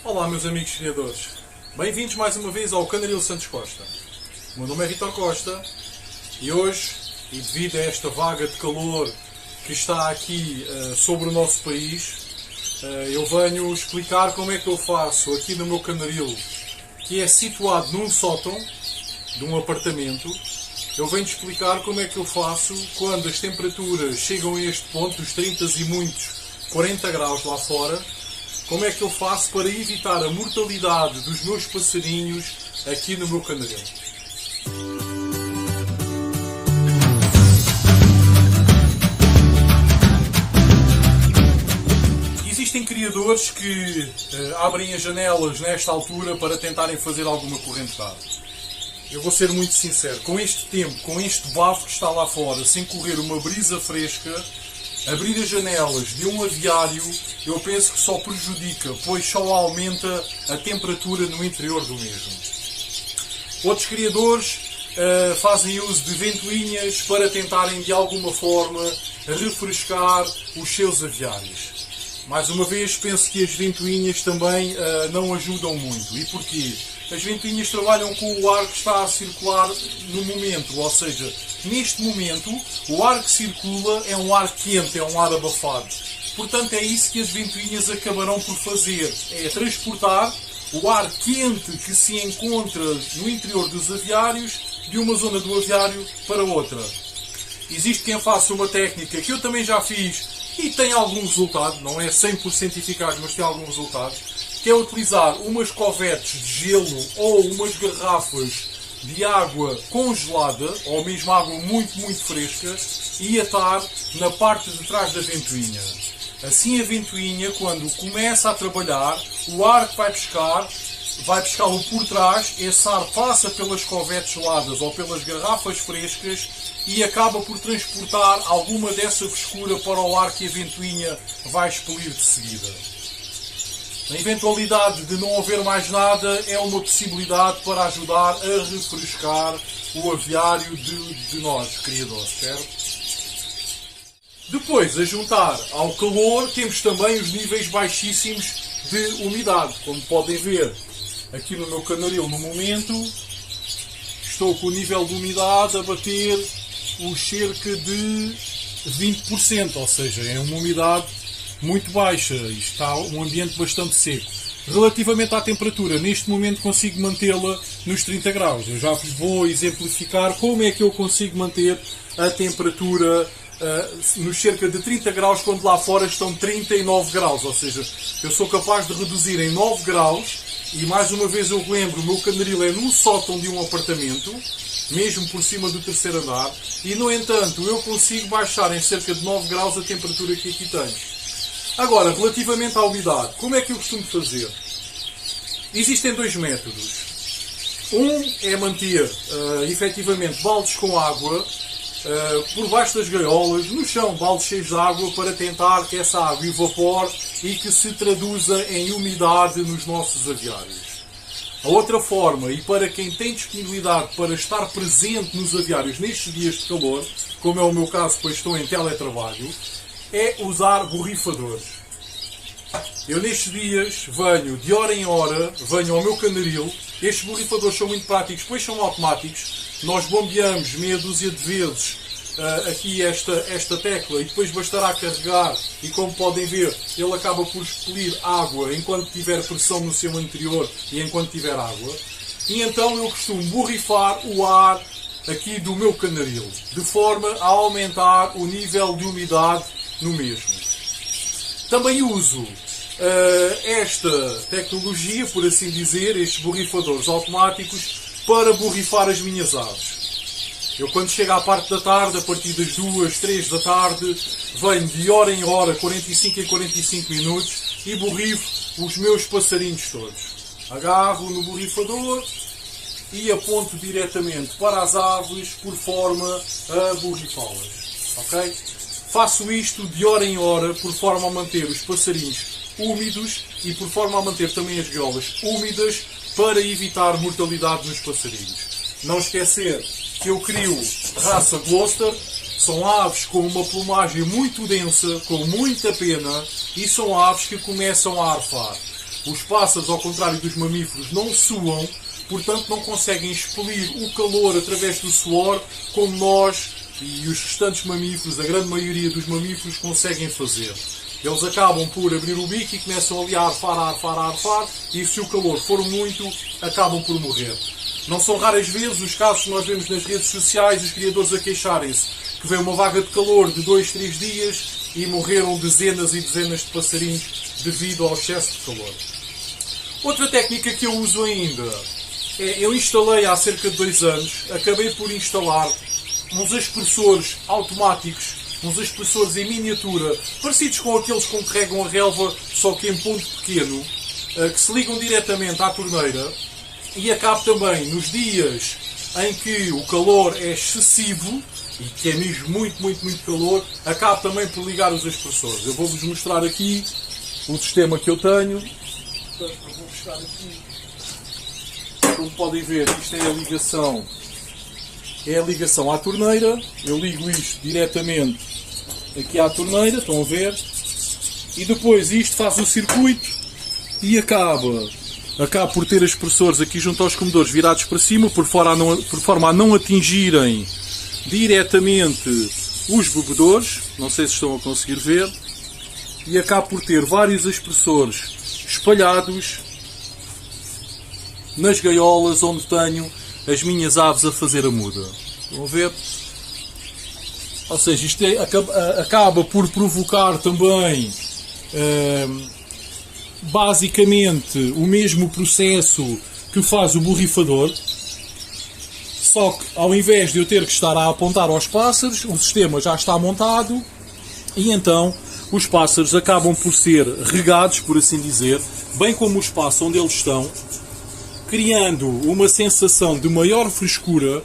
Olá meus amigos criadores, bem-vindos mais uma vez ao Canaril Santos Costa. O meu nome é Vítor Costa e hoje, e devido a esta vaga de calor que está aqui sobre o nosso país, eu venho explicar como é que eu faço aqui no meu canaril, que é situado num sótão de um apartamento. Eu venho explicar como é que eu faço quando as temperaturas chegam a este ponto, os 30 e muitos 40 graus lá fora. Como é que eu faço para evitar a mortalidade dos meus passarinhos aqui no meu canaril? Existem criadores que abrem as janelas nesta altura para tentarem fazer alguma corrente de ar. Eu vou ser muito sincero, com este tempo, com este bafo que está lá fora, sem correr uma brisa fresca, abrir as janelas de um aviário, eu penso que só prejudica, pois só aumenta a temperatura no interior do mesmo. Outros criadores fazem uso de ventoinhas para tentarem de alguma forma refrescar os seus aviários. Mais uma vez, penso que as ventoinhas também não ajudam muito. E porquê? As ventoinhas trabalham com o ar que está a circular no momento, ou seja, neste momento o ar que circula é um ar quente, é um ar abafado. Portanto, é isso que as ventoinhas acabarão por fazer, é transportar o ar quente que se encontra no interior dos aviários de uma zona do aviário para outra. Existe quem faça uma técnica que eu também já fiz e tem algum resultado, não é 100% eficaz, mas tem algum resultado, que é utilizar umas covetes de gelo ou umas garrafas de água congelada, ou mesmo água muito, muito fresca, e atar na parte de trás da ventoinha. Assim a ventoinha, quando começa a trabalhar, o ar que vai pescá-lo por trás, esse ar passa pelas covetes geladas ou pelas garrafas frescas e acaba por transportar alguma dessa frescura para o ar que a ventoinha vai expelir de seguida. Na eventualidade de não haver mais nada, é uma possibilidade para ajudar a refrescar o aviário de nós, criadores, certo? Depois, a juntar ao calor, temos também os níveis baixíssimos de umidade. Como podem ver, aqui no meu canaril, no momento, estou com o nível de umidade a bater os cerca de 20%, ou seja, é uma umidade muito baixa, está um ambiente bastante seco. Relativamente à temperatura, neste momento consigo mantê-la nos 30 graus. Eu já vos vou exemplificar como é que eu consigo manter a temperatura nos cerca de 30 graus, quando lá fora estão 39 graus. Ou seja, eu sou capaz de reduzir em 9 graus, e mais uma vez eu lembro, o meu canaril é num sótão de um apartamento, mesmo por cima do terceiro andar, e no entanto eu consigo baixar em cerca de 9 graus a temperatura que aqui tenho. Agora, relativamente à umidade, como é que eu costumo fazer? Existem dois métodos. Um é manter, efetivamente, baldes com água por baixo das gaiolas, no chão, baldes cheios de água, para tentar que essa água evapore e que se traduza em umidade nos nossos aviários. A outra forma, e para quem tem disponibilidade para estar presente nos aviários nestes dias de calor, como é o meu caso, pois estou em teletrabalho, é usar borrifadores. Eu nestes dias venho de hora em hora, venho ao meu canaril. Estes borrifadores são muito práticos, pois são automáticos. Nós bombeamos meia dúzia de vezes aqui esta tecla e depois bastará carregar, e como podem ver, ele acaba por expelir água enquanto tiver pressão no seu interior e enquanto tiver água. E então eu costumo borrifar o ar aqui do meu canaril, de forma a aumentar o nível de umidade no mesmo. Também uso esta tecnologia, por assim dizer, estes borrifadores automáticos, para borrifar as minhas aves. Eu, quando chego à parte da tarde, a partir das 2, 3 da tarde, venho de hora em hora, 45 em 45 minutos, e borrifo os meus passarinhos todos. Agarro no borrifador e aponto diretamente para as aves, por forma a borrifá-las. Ok? Faço isto de hora em hora, por forma a manter os passarinhos úmidos e por forma a manter também as gaiolas úmidas, para evitar mortalidade nos passarinhos. Não esquecer que eu crio raça Gloucester, são aves com uma plumagem muito densa, com muita pena, e são aves que começam a arfar. Os pássaros, ao contrário dos mamíferos, não suam, portanto não conseguem expelir o calor através do suor como nós e os restantes mamíferos, a grande maioria dos mamíferos, conseguem fazer. Eles acabam por abrir o bico e começam ali a arfar, e se o calor for muito, acabam por morrer. Não são raras vezes os casos que nós vemos nas redes sociais, os criadores a queixarem-se que veio uma vaga de calor de 2, 3 dias e morreram dezenas e dezenas de passarinhos devido ao excesso de calor. Outra técnica que eu uso ainda é, eu instalei há cerca de 2 anos, acabei por instalar uns aspersores automáticos, uns aspersores em miniatura, parecidos com aqueles com que regam a relva, só que em ponto pequeno, que se ligam diretamente à torneira e acabo também nos dias em que o calor é excessivo e que é mesmo muito calor, acabo também por ligar os aspersores. Eu vou-vos mostrar aqui o sistema que eu tenho. Portanto, eu vou buscar aqui. Como podem ver, isto é a ligação à torneira. Eu ligo isto diretamente aqui à torneira, estão a ver? E depois isto faz o circuito e acaba por ter aspersores aqui junto aos comedores virados para cima, por forma a não atingirem diretamente os bebedores. Não sei se estão a conseguir ver. E acaba por ter vários aspersores espalhados nas gaiolas onde tenho as minhas aves a fazer a muda. Estão a ver? Ou seja, isto acaba por provocar também basicamente o mesmo processo que faz o borrifador, só que ao invés de eu ter que estar a apontar aos pássaros, o sistema já está montado e então os pássaros acabam por ser regados, por assim dizer, bem como o espaço onde eles estão, criando uma sensação de maior frescura,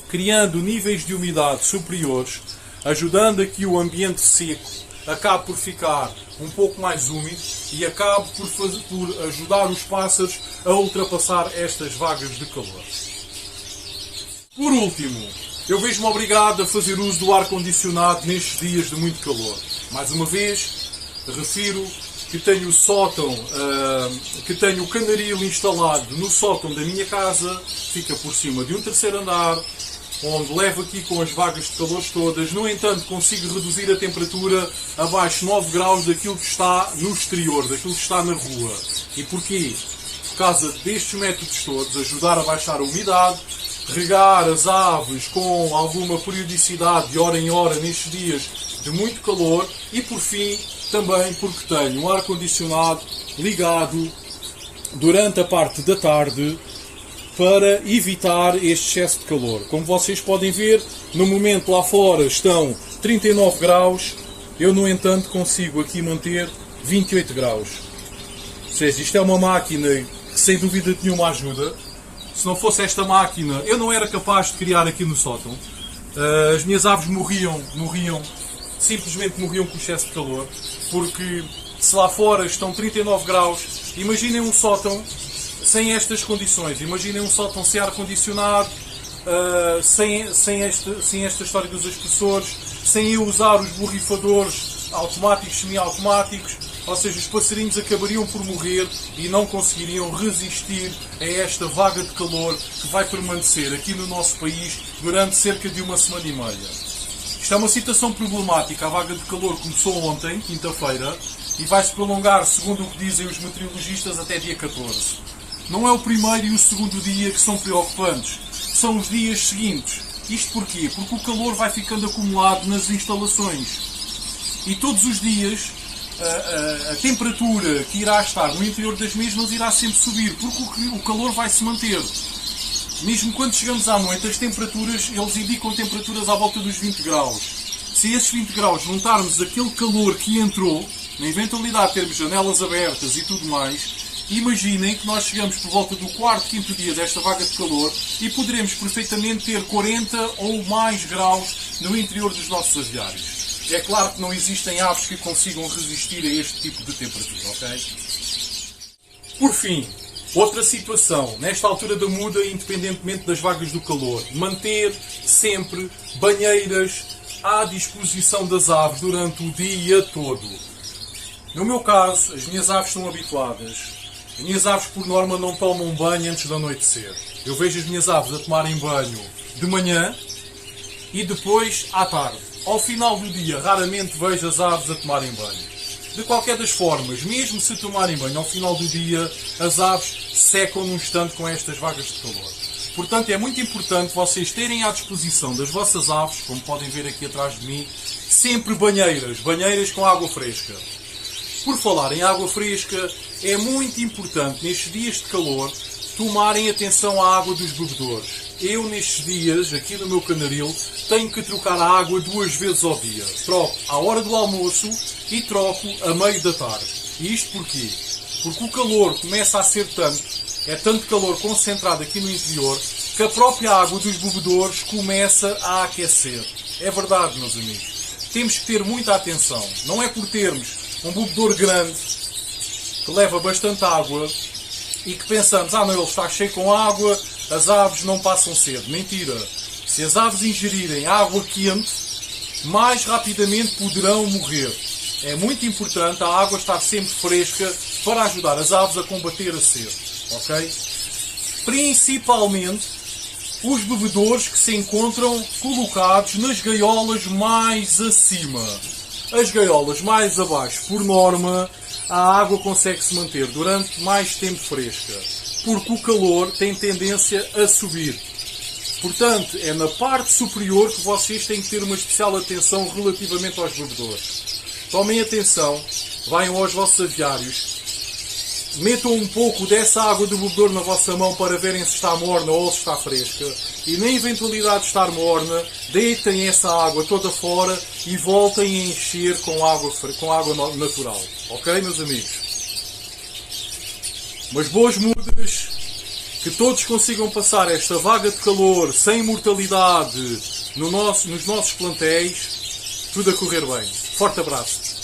criando níveis de umidade superiores, ajudando a que o ambiente seco acabe por ficar um pouco mais úmido e acabe por ajudar os pássaros a ultrapassar estas vagas de calor. Por último, eu vejo-me obrigado a fazer uso do ar-condicionado nestes dias de muito calor. Mais uma vez, refiro que tenho o sótão, que tenho o canaril instalado no sótão da minha casa, fica por cima de um terceiro andar, onde levo aqui com as vagas de calor todas. No entanto, consigo reduzir a temperatura abaixo de 9 graus daquilo que está no exterior, daquilo que está na rua. E porquê? Por causa destes métodos todos, ajudar a baixar a umidade, regar as aves com alguma periodicidade de hora em hora nestes dias de muito calor e, por fim, também porque tenho um ar-condicionado ligado durante a parte da tarde para evitar este excesso de calor. Como vocês podem ver, no momento lá fora estão 39 graus, eu no entanto consigo aqui manter 28 graus. Ou seja, isto é uma máquina que sem dúvida nenhuma ajuda. Se não fosse esta máquina, eu não era capaz de criar aqui no sótão. As minhas aves simplesmente morriam com o excesso de calor, porque se lá fora estão 39 graus, imaginem um sótão sem estas condições, imaginem um sótão sem ar-condicionado, sem esta história dos aspersores, sem eu usar os borrifadores automáticos, semi-automáticos, ou seja, os passarinhos acabariam por morrer e não conseguiriam resistir a esta vaga de calor que vai permanecer aqui no nosso país durante cerca de uma semana e meia. Isto é uma situação problemática. A vaga de calor começou ontem, quinta-feira, e vai-se prolongar, segundo o que dizem os meteorologistas, até dia 14. Não é o primeiro e o segundo dia que são preocupantes. São os dias seguintes. Isto porquê? Porque o calor vai ficando acumulado nas instalações. E todos os dias a temperatura que irá estar no interior das mesmas irá sempre subir, porque o calor vai se manter. Mesmo quando chegamos à noite, as temperaturas, eles indicam temperaturas à volta dos 20 graus. Se esses 20 graus juntarmos aquele calor que entrou, na eventualidade de termos janelas abertas e tudo mais, imaginem que nós chegamos por volta do 4º, 5º dia desta vaga de calor e poderemos perfeitamente ter 40 ou mais graus no interior dos nossos aviários. É claro que não existem aves que consigam resistir a este tipo de temperatura, ok? Por fim, outra situação, nesta altura da muda, independentemente das vagas do calor, manter sempre banheiras à disposição das aves durante o dia todo. No meu caso, as minhas aves estão habituadas As minhas aves, por norma, não tomam banho antes de anoitecer. Eu vejo as minhas aves a tomarem banho de manhã e depois à tarde. Ao final do dia, raramente vejo as aves a tomarem banho. De qualquer das formas, mesmo se tomarem banho ao final do dia, as aves secam num instante com estas vagas de calor. Portanto, é muito importante vocês terem à disposição das vossas aves, como podem ver aqui atrás de mim, sempre banheiras com água fresca. Por falar em água fresca, é muito importante nestes dias de calor tomarem atenção à água dos bebedouros. Eu, nestes dias, aqui no meu canaril, tenho que trocar a água 2 vezes ao dia. Troco à hora do almoço e troco a meio da tarde. E isto porquê? Porque o calor começa a ser tanto, é tanto calor concentrado aqui no interior, que a própria água dos bebedouros começa a aquecer. É verdade, meus amigos. Temos que ter muita atenção. Não é por termos um bebedouro grande, que leva bastante água, e que pensamos, não, ele está cheio com água, as aves não passam sede. Mentira. Se as aves ingerirem água quente, mais rapidamente poderão morrer. É muito importante a água estar sempre fresca para ajudar as aves a combater a sede. Ok? Principalmente os bebedouros que se encontram colocados nas gaiolas mais acima. As gaiolas mais abaixo, por norma, a água consegue se manter durante mais tempo fresca, porque o calor tem tendência a subir. Portanto, é na parte superior que vocês têm que ter uma especial atenção relativamente aos bebedouros. Tomem atenção, venham aos vossos aviários, metam um pouco dessa água do bebedouro na vossa mão para verem se está morna ou se está fresca, e na eventualidade de estar morna, deitem essa água toda fora e voltem a encher com água natural. Ok, meus amigos? Umas boas mudas, que todos consigam passar esta vaga de calor sem mortalidade nos nossos plantéis, tudo a correr bem. Forte abraço!